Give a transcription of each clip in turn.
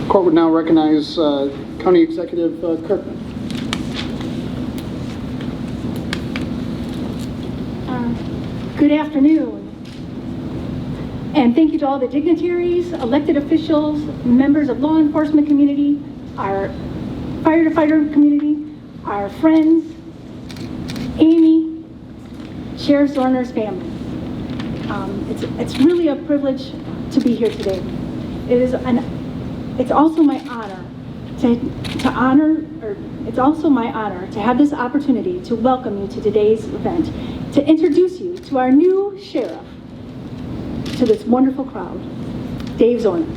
Court would now recognize County Executive Kirkman. Good afternoon, and thank you to all the dignitaries, elected officials, members of law enforcement community, our firefighter community, our friends, Amy, Sheriff Zoerner's family. It's really a privilege to be here today. It's also my honor it's also my honor to have this opportunity to welcome you to today's event, to introduce you to our new sheriff, to this wonderful crowd, Dave Zoerner.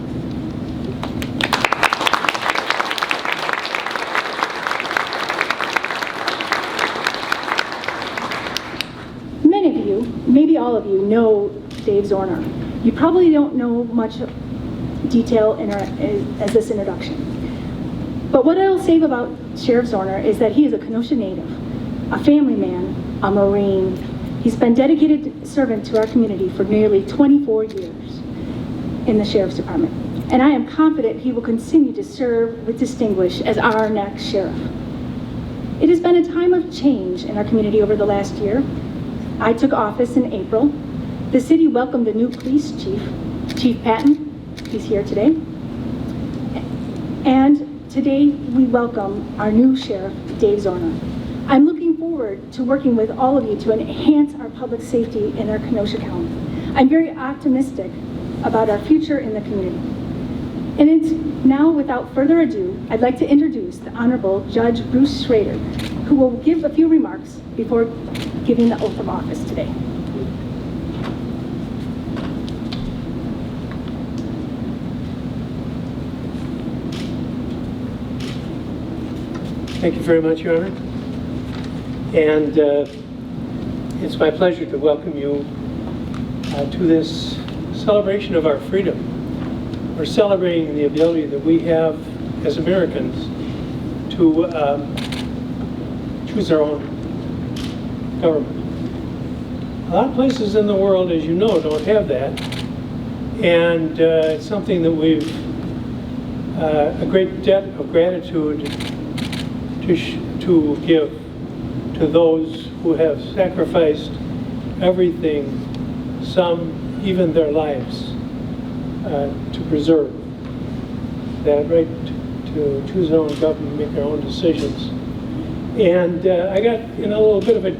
Many of you, maybe all of you, know Dave Zoerner. You probably don't know much detail as this introduction. But what I'll say about Sheriff Zoerner is that he is a Kenosha native, a family man, a Marine. He's been dedicated servant to our community for nearly 24 years in the Sheriff's Department. And I am confident he will continue to serve with distinction as our next sheriff. It has been a time of change in our community over the last year. I took office in April. The city welcomed a new police chief, Chief Patton. He's here today. And today we welcome our new sheriff, Dave Zoerner. I'm looking forward to working with all of you to enhance our public safety in our Kenosha County. I'm very optimistic about our future in the community. And it's now, without further ado, I'd like to introduce the Honorable Judge Bruce Schrader, who will give a few remarks before giving the oath of office today. Thank you very much, Your Honor. And it's my pleasure to welcome you to this celebration of our freedom. We're celebrating the ability that we have as Americans to choose our own government. A lot of places in the world, as you know, don't have that. And it's something that we've a great debt of gratitude to give to those who have sacrificed everything, some even their lives, to preserve that right to choose their own government, make their own decisions. And I got in a little bit of a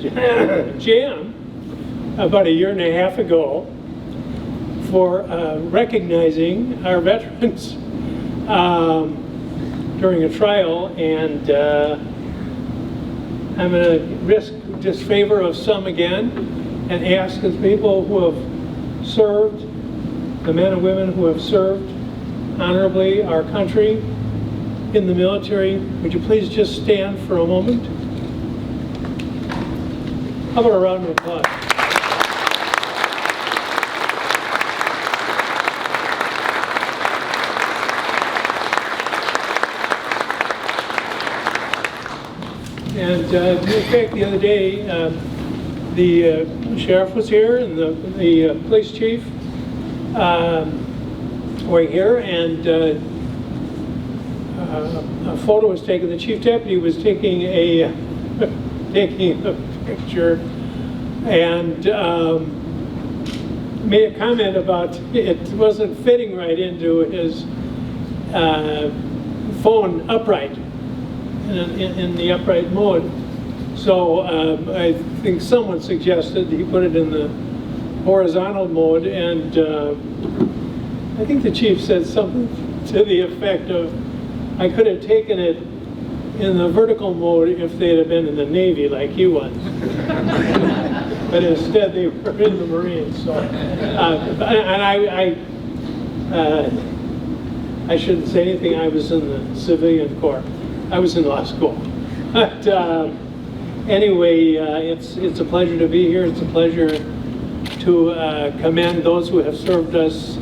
jam about a year and a half ago for recognizing our veterans during a trial, and I'm going to risk disfavor of some again and ask the people who have served, the men and women who have served honorably our country in the military, would you please just stand for a moment? How about a round of applause? And in fact, the other day, the sheriff was here and the police chief were here, and a photo was taken. The chief deputy was taking a taking a picture and made a comment about it wasn't fitting right into his phone upright. In the upright mode. So I think someone suggested he put it in the horizontal mode, and I think the chief said something to the effect of, I could have taken it in the vertical mode if they'd have been in the Navy like he was. But instead they were in the Marines. So, and I shouldn't say anything, I was in the civilian corps. I was in law school. But anyway, it's a pleasure to be here. It's a pleasure to commend those who have served us,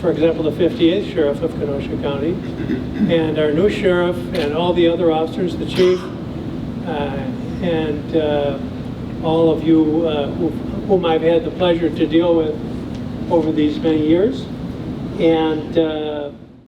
for example, the 58th Sheriff of Kenosha County, and our new sheriff, and all the other officers, the chief, and all of you whom I've had the pleasure to deal with over these many years. And